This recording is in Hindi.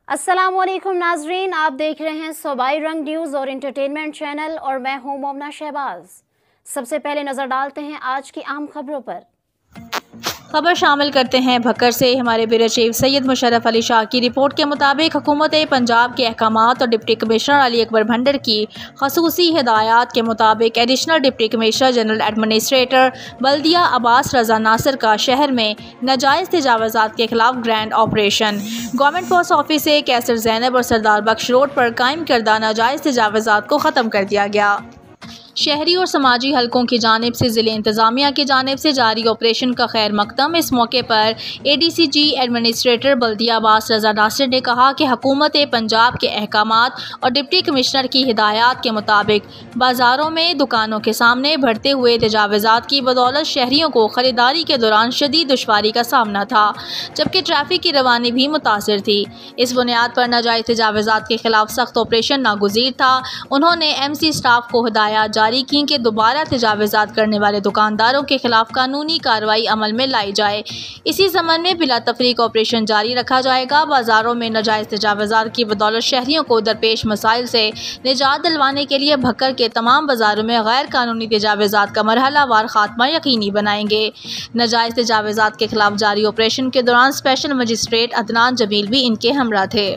अस्सलामुअलैकुम नाजरीन, आप देख रहे हैं सूबाई रंग न्यूज़ और इंटरटेनमेंट चैनल और मैं हूं मोमना शहबाज। सबसे पहले नज़र डालते हैं आज की आम खबरों पर। खबर शामिल करते हैं भक्कर से। हमारे ब्यूरो चीफ सैयद मुशर्रफ अली शाह की रिपोर्ट के मुताबिक हुकूमत पंजाब के अहकामात और डिप्टी कमिश्नर अली अकबर भंडर की खसूसी हिदायत के मुताबिक additional deputy commissioner general administrator बल्दिया अब्बास रजा नासिर का शहर में नाजायज़ तजावज़ात के खिलाफ grand operation government post office से कैसर ज़ैनब और सरदार बख्श रोड पर कायम करदा नाजायज़ तजावज़ात को ख़त्म कर दिया गया। शहरी और समाजी हलकों की जानिब से ज़िले इंतज़ामिया की जानिब से जारी ऑपरेशन का खैर मकदम। इस मौके पर ADCG एडमिनिस्ट्रेटर बल्दिया अब्बास रजा नासिर ने कहा कि हुकूमत पंजाब के अहकामात और डिप्टी कमिश्नर की हिदायत के मुताबिक बाज़ारों में दुकानों के सामने बढ़ते हुए तजावज़ात की बदौलत शहरियों को ख़रीदारी के दौरान शदीद दुश्वारी का सामना था, जबकि ट्रैफिक की रवानी भी मुतासिर थी। इस बुनियाद पर नाजायज़ तजावज़ात के खिलाफ सख्त ऑपरेशन नागुज़ीर था। उन्होंने MC स्टाफ को हिदायत जारी की कि दोबारा तजावज़ात करने वाले दुकानदारों के खिलाफ कानूनी कार्रवाई अमल में लाई जाए। इसी ज़मन में बिला तफरीक ऑपरेशन जारी रखा जाएगा। बाज़ारों में नाजायज़ तजावज़ात की बदौलत शहरियों को दरपेश मसाइल से निजात दिलवाने के लिए भक्कर के तमाम बाज़ारों में गैर कानूनी तजावज़ात का मरहलावार खात्मा यकीनी बनाएंगे। नाजायज़ तजावज़ात के खिलाफ जारी ऑपरेशन के दौरान स्पेशल मजिस्ट्रेट अदनान जमील भी इनके हमरा थे।